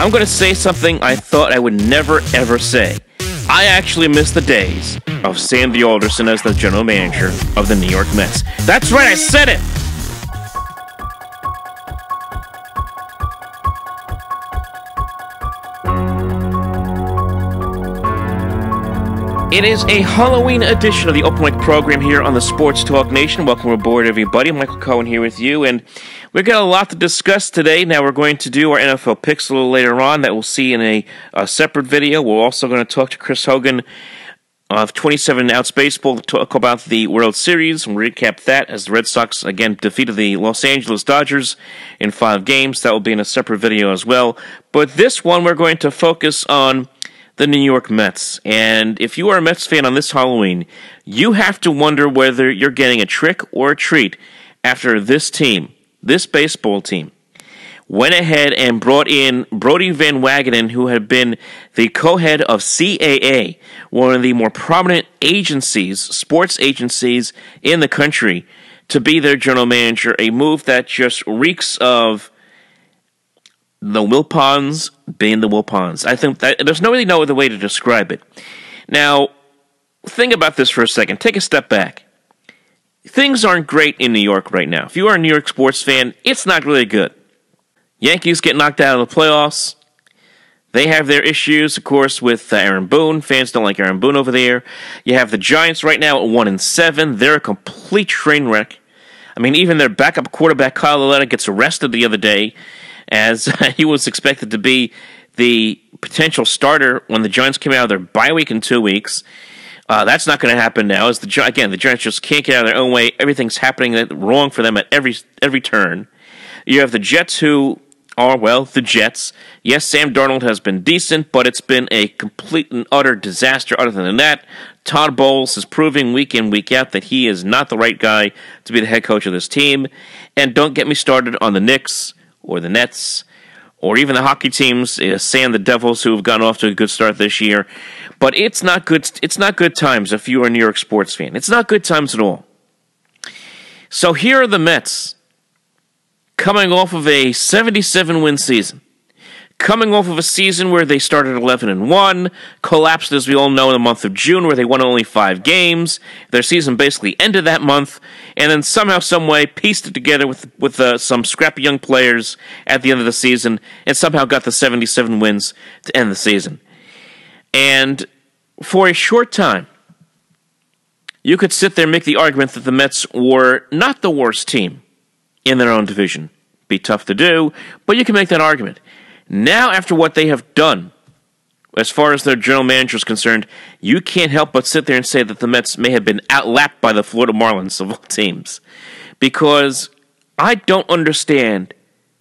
I'm going to say something I thought I would never, ever say. I actually miss the days of Sandy Alderson as the general manager of the New York Mets. That's right, I said it! It is a Halloween edition of the Open Mic program here on the Sports Talk Nation. Welcome aboard, everybody. Michael Cohen here with you, and we've got a lot to discuss today. Now, we're going to do our NFL picks a little later on that we'll see in a separate video. We're also going to talk to Chris Hogan of 27 Outs Baseball to talk about the World Series and recap that as the Red Sox, again, defeated the Los Angeles Dodgers in 5 games. That will be in a separate video as well. But this one, we're going to focus on the New York Mets. And if you are a Mets fan on this Halloween, you have to wonder whether you're getting a trick or a treat after this team, this baseball team, went ahead and brought in Brodie Van Wagenen, who had been the co-head of CAA, one of the more prominent agencies, sports agencies in the country, to be their general manager, a move that just reeks of the Wilpons being the Wilpons. I think that there's really no other way to describe it. Now, think about this for a second. Take a step back. Things aren't great in New York right now. If you are a New York sports fan, it's not really good. Yankees get knocked out of the playoffs. They have their issues, of course, with Aaron Boone. Fans don't like Aaron Boone over there. You have the Giants right now at 1-7. They're a complete train wreck. I mean, even their backup quarterback, Kyle Lauletta, gets arrested the other day, as he was expected to be the potential starter when the Giants came out of their bye week in 2 weeks. That's not going to happen now. As the Giants just can't get out of their own way. Everything's happening wrong for them at every turn. You have the Jets, who are, well, the Jets. Yes, Sam Darnold has been decent, but it's been a complete and utter disaster. Other than that, Todd Bowles is proving week in, week out that he is not the right guy to be the head coach of this team. And don't get me started on the Knicks, or the Nets, or even the hockey teams, the Devils, who have gotten off to a good start this year. But it's not good. It's not good times if you are a New York sports fan. It's not good times at all. So here are the Mets, coming off of a 77-win season, coming off of a season where they started 11-1, collapsed, as we all know, in the month of June, where they won only 5 games. Their season basically ended that month, and then somehow, someway, pieced it together with some scrappy young players at the end of the season, and somehow got the 77 wins to end the season. And for a short time, you could sit there and make the argument that the Mets were not the worst team in their own division. Be tough to do, but you can make that argument. Now, after what they have done, as far as their general manager is concerned, you can't help but sit there and say that the Mets may have been outlapped by the Florida Marlins of all teams. Because I don't understand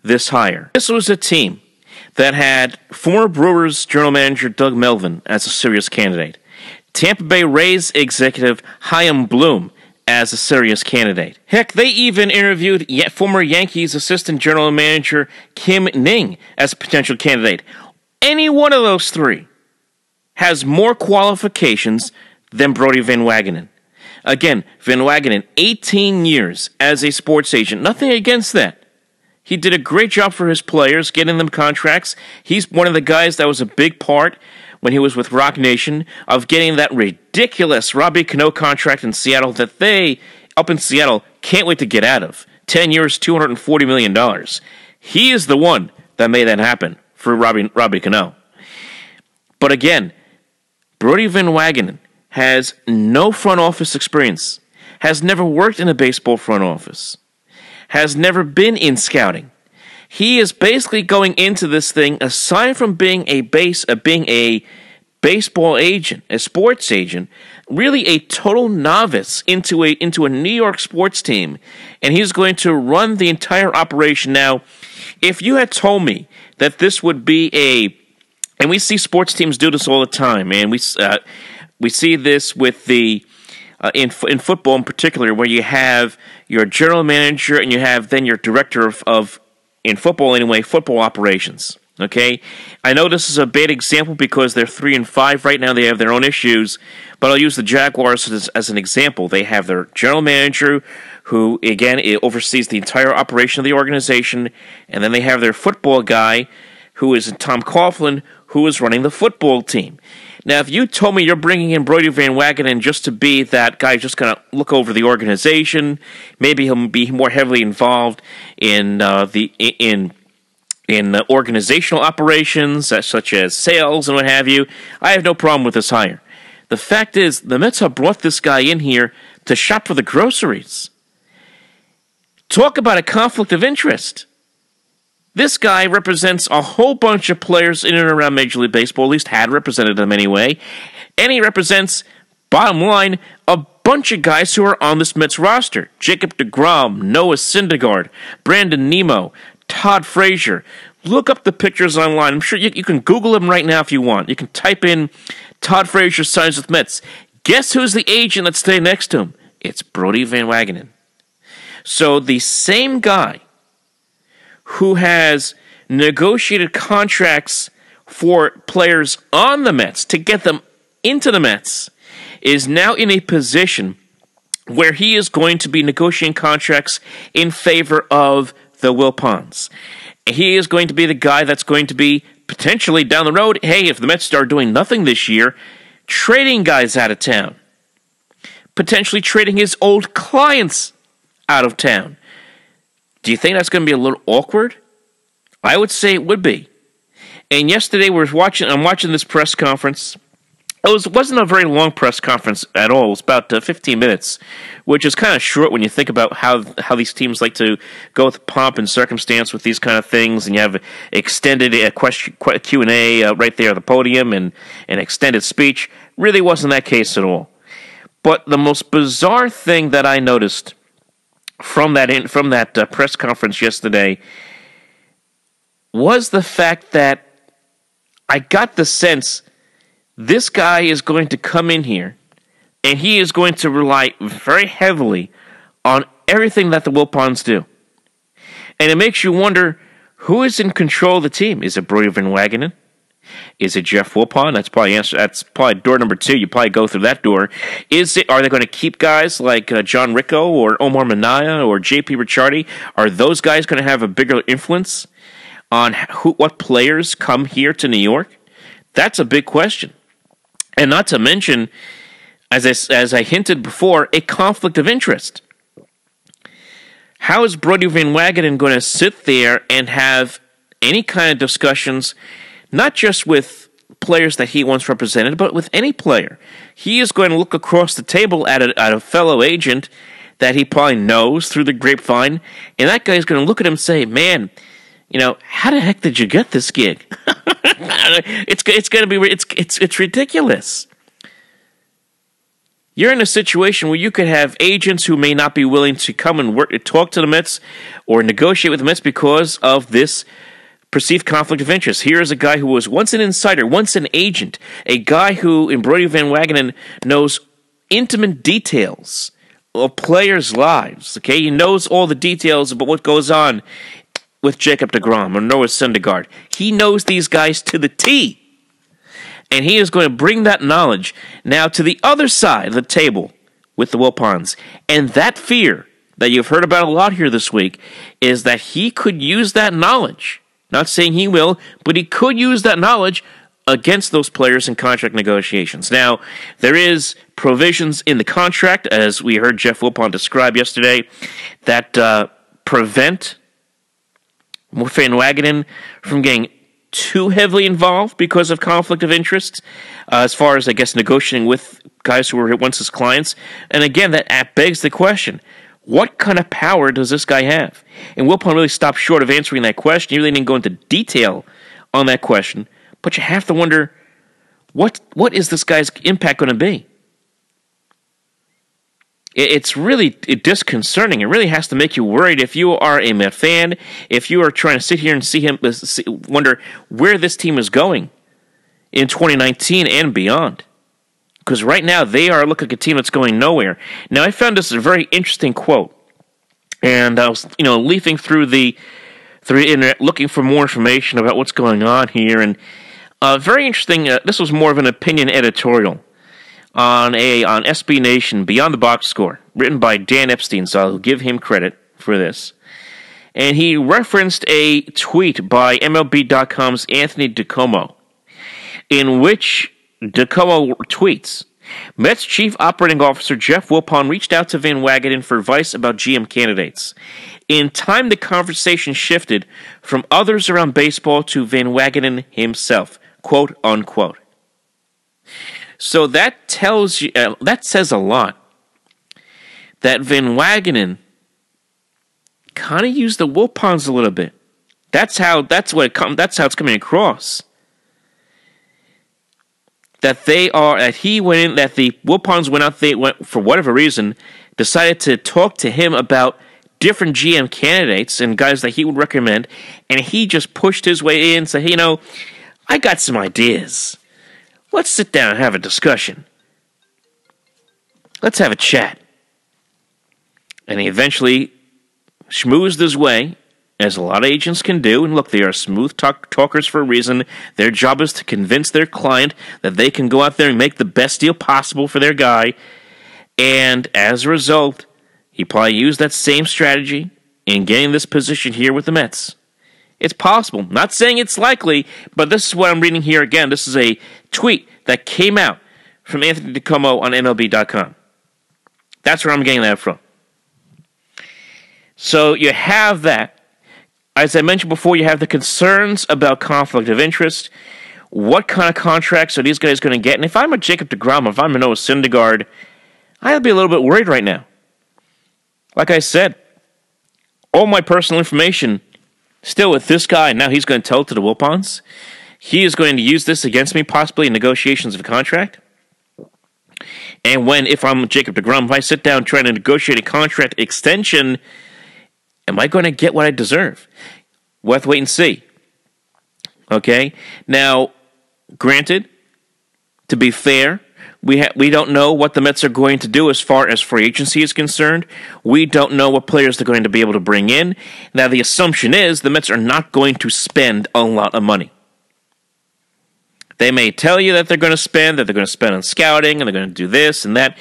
this hire. This was a team that had former Brewers general manager Doug Melvin as a serious candidate, Tampa Bay Rays executive Chaim Bloom as a serious candidate. Heck, they even interviewed former Yankees assistant general manager Kim Ning as a potential candidate. Any one of those three has more qualifications than Brodie Van Wagenen. Again, Van Wagenen, 18 years as a sports agent. Nothing against that. He did a great job for his players, getting them contracts. He's one of the guys that was a big part when he was with Rock Nation, of getting that ridiculous Robbie Cano contract in Seattle that they, up in Seattle, can't wait to get out of. 10 years, $240 million. He is the one that made that happen for Robbie Cano. But again, Brodie Van Wagenen has no front office experience, has never worked in a baseball front office, has never been in scouting. He is basically going into this thing, aside from being a baseball agent, a sports agent, really a total novice into a New York sports team, and he's going to run the entire operation. Now, if you had told me that this would be and we see sports teams do this all the time, and we see this with the in football in particular, where you have your general manager and you have then your director of in football anyway, football operations. Okay, I know this is a bad example because they're 3-5 right now. They have their own issues, but I'll use the Jaguars as an example. They have their general manager, who again oversees the entire operation of the organization, and then they have their football guy, who is Tom Coughlin, who is running the football team. Now, if you told me you're bringing in Brodie Van Wagenen just to be that guy who's just going to look over the organization, maybe he'll be more heavily involved in organizational operations, such as sales and what have you, I have no problem with this hire. The fact is, the Mets have brought this guy in here to shop for the groceries. Talk about a conflict of interest. This guy represents a whole bunch of players in and around Major League Baseball, at least had represented them anyway, and he represents, bottom line, a bunch of guys who are on this Mets roster. Jacob deGrom, Noah Syndergaard, Brandon Nimmo, Todd Frazier. Look up the pictures online. I'm sure you can Google them right now if you want. You can type in Todd Frazier signs with Mets. Guess who's the agent that's standing next to him? It's Brodie Van Wagenen. So the same guy who has negotiated contracts for players on the Mets to get them into the Mets is now in a position where he is going to be negotiating contracts in favor of the Wilpons. He is going to be the guy that's going to be potentially down the road, hey, if the Mets start doing nothing this year, trading guys out of town. Potentially trading his old clients out of town. Do you think that's going to be a little awkward? I would say it would be. And yesterday I'm watching this press conference. It wasn't a very long press conference at all. It was about 15 minutes, which is kind of short when you think about how these teams like to go with pomp and circumstance with these kind of things, and you have extended Q&A right there at the podium and an extended speech. Really wasn't that case at all. But the most bizarre thing that I noticed from that press conference yesterday was the fact that I got the sense this guy is going to come in here and he is going to rely very heavily on everything that the Wilpons do. And it makes you wonder, who is in control of the team? Is it Brodie Van Wagenen? Is it Jeff Wilpon? That's probably door number 2. You probably go through that door. Are they going to keep guys like John Ricco or Omar Minaya or J.P. Ricciardi? Are those guys going to have a bigger influence on what players come here to New York? That's a big question. And not to mention, as I hinted before, a conflict of interest. How is Brodie Van Wagenen going to sit there and have any kind of discussions, not just with players that he once represented, but with any player? He is going to look across the table at a fellow agent that he probably knows through the grapevine, and that guy is going to look at him and say, man, how the heck did you get this gig? It's ridiculous. You're in a situation where you could have agents who may not be willing to come and talk to the Mets or negotiate with the Mets because of this perceived conflict of interest. Here is a guy who was once an insider, once an agent, a guy who, in Brodie Van Wagenen, knows intimate details of players' lives. Okay, he knows all the details about what goes on with Jacob deGrom or Noah Syndergaard. He knows these guys to the T. And he is going to bring that knowledge now to the other side of the table with the Wilpons. And that fear that you've heard about a lot here this week is that he could use that knowledge. Not saying he will, but he could use that knowledge against those players in contract negotiations. Now, there is provisions in the contract, as we heard Jeff Wilpon describe yesterday, that prevent Van Wagenen from getting too heavily involved because of conflict of interest, as far as, I guess, negotiating with guys who were once his clients. And again, that begs the question, what kind of power does this guy have? And Wilpon really stopped short of answering that question. He really didn't go into detail on that question. But you have to wonder, what is this guy's impact going to be? It's really disconcerting. It really has to make you worried if you are a Met fan, if you are trying to sit here and wonder where this team is going in 2019 and beyond. Because right now they are looking like a team that's going nowhere. Now, I found this a very interesting quote, and I was leafing through the internet looking for more information about what's going on here, and very interesting. This was more of an opinion editorial on SB Nation, Beyond the Box Score, written by Dan Epstein, so I'll give him credit for this. and he referenced a tweet by MLB.com's Anthony DiComo, in which DiComo tweets, Mets Chief Operating Officer Jeff Wilpon reached out to Van Wagenen for advice about GM candidates. In time, the conversation shifted from others around baseball to Van Wagenen himself, quote unquote. So that tells you, that says a lot. That Van Wagenen kind of used the Wilpons a little bit. That's how it's coming across. That the Wilpons went out, they went, for whatever reason, decided to talk to him about different GM candidates and guys that he would recommend, and he just pushed his way in and said, hey, I got some ideas. Let's sit down and have a discussion. Let's have a chat. And he eventually schmoozed his way, as a lot of agents can do. And look, they are smooth talkers for a reason. Their job is to convince their client that they can go out there and make the best deal possible for their guy. And as a result, he probably used that same strategy in getting this position here with the Mets. It's possible. Not saying it's likely, but this is what I'm reading here again. This is a tweet that came out from Anthony DiComo on MLB.com. That's where I'm getting that from. So you have that. As I mentioned before, you have the concerns about conflict of interest. What kind of contracts are these guys going to get? And if I'm a Jacob deGrom, if I'm a Noah Syndergaard, I'd be a little bit worried right now. Like I said, all my personal information still with this guy, and now he's going to tell it to the Wilpons. He is going to use this against me, possibly in negotiations of a contract. And if I'm Jacob deGrom, if I sit down trying to negotiate a contract extension, am I going to get what I deserve? We'll have to wait and see. Okay? Now, granted, to be fair, we don't know what the Mets are going to do as far as free agency is concerned. We don't know what players they're going to be able to bring in. Now, the assumption is the Mets are not going to spend a lot of money. They may tell you that they're going to spend on scouting, and they're going to do this and that.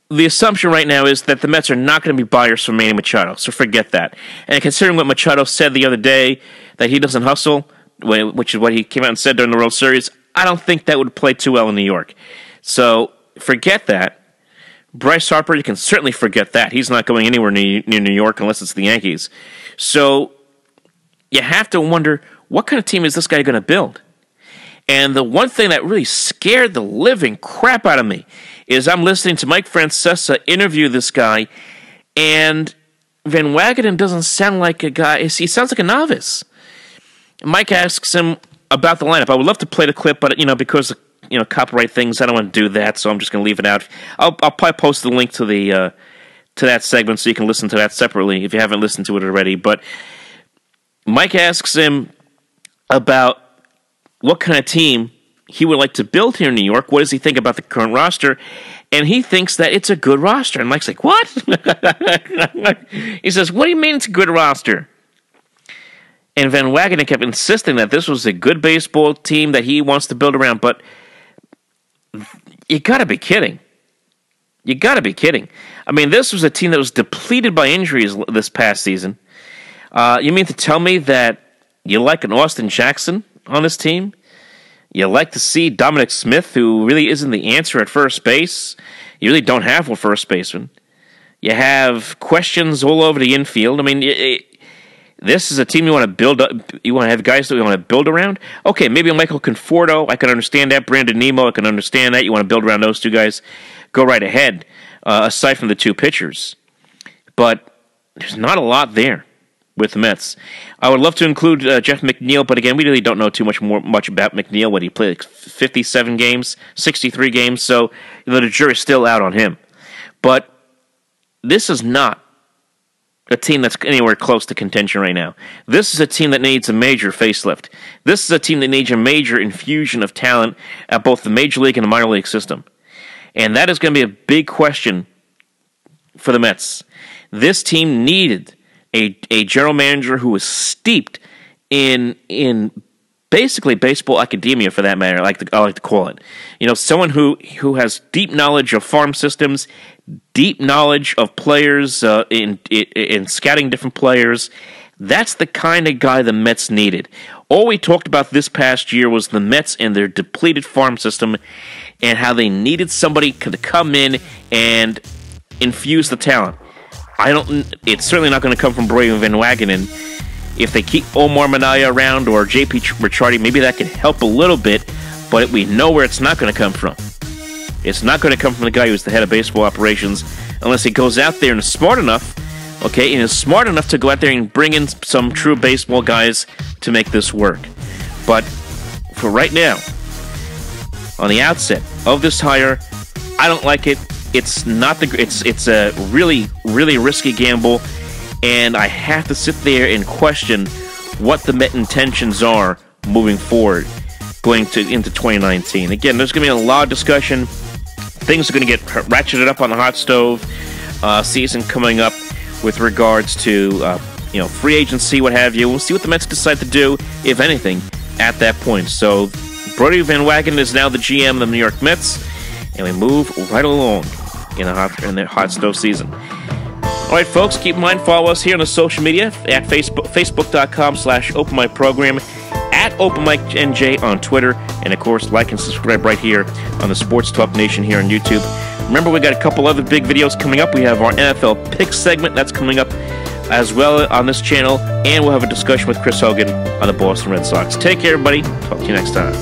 The assumption right now is that the Mets are not going to be buyers for Manny Machado, so forget that. And considering what Machado said the other day, that he doesn't hustle, which is what he came out and said during the World Series, I don't think that would play too well in New York. So forget that. Bryce Harper, you can certainly forget that. He's not going anywhere near New York unless it's the Yankees. So you have to wonder, what kind of team is this guy going to build? And the one thing that really scared the living crap out of me is I'm listening to Mike Francesa interview this guy, and Van Wagenen doesn't sound like a guy. He sounds like a novice. Mike asks him about the lineup. I would love to play the clip, but because of copyright things, I don't want to do that, so I'm just going to leave it out. I'll probably post the link to that segment so you can listen to that separately if you haven't listened to it already. But Mike asks him about what kind of team he would like to build here in New York. What does he think about the current roster? And he thinks that it's a good roster. And Mike's like, what? He says, what do you mean it's a good roster? And Van Wagenen kept insisting that this was a good baseball team that he wants to build around. But you got to be kidding. You got to be kidding. I mean, this was a team that was depleted by injuries this past season. You mean to tell me that you like an Austin Jackson on this team? You like to see Dominic Smith, who really isn't the answer at first base. You really don't have a first baseman. You have questions all over the infield. I mean, this is a team you want to build up. You want to have guys that you want to build around. Okay, maybe Michael Conforto, I can understand that. Brandon Nimmo, I can understand that. You want to build around those two guys. Go right ahead, aside from the two pitchers. But there's not a lot there with the Mets. I would love to include Jeff McNeil, but again, we really don't know too much about McNeil. What he played, 57 games, 63 games, so the jury's still out on him. But this is not a team that's anywhere close to contention right now. This is a team that needs a major facelift. This is a team that needs a major infusion of talent at both the major league and the minor league system. And that is going to be a big question for the Mets. This team needed a general manager who was steeped in basically baseball academia, for that matter. I like to call it. Someone who has deep knowledge of farm systems, deep knowledge of players in scouting different players, That's the kind of guy the Mets needed. All we talked about this past year was the Mets and their depleted farm system and how they needed somebody to come in and infuse the talent. It's certainly not going to come from Brodie Van Wagenen. If they keep Omar Minaya around or J.P. Ricciardi, maybe that can help a little bit, but we know where it's not going to come from. It's not going to come from the guy who's the head of baseball operations unless he goes out there and is smart enough, okay, and is smart enough to go out there and bring in some true baseball guys to make this work. But for right now, on the outset of this hire, I don't like it. It's a really, really risky gamble, and I have to sit there and question what the Met intentions are moving forward, into 2019. Again, there's going to be a lot of discussion. Things are going to get ratcheted up on the hot stove. Season coming up with regards to free agency, what have you. We'll see what the Mets decide to do, if anything, at that point. So, Brodie Van Wagenen is now the GM of the New York Mets, and we move right along in the hot stove season. All right, folks, keep in mind, follow us here on the social media at facebook.com/OpenMicProgram, at OpenMicNJ on Twitter, and of course, like and subscribe right here on the Sports Talk Nation here on YouTube. Remember, we got a couple other big videos coming up. We have our NFL Picks segment that's coming up as well on this channel, and we'll have a discussion with Chris Hogan on the Boston Red Sox. Take care, everybody. Talk to you next time.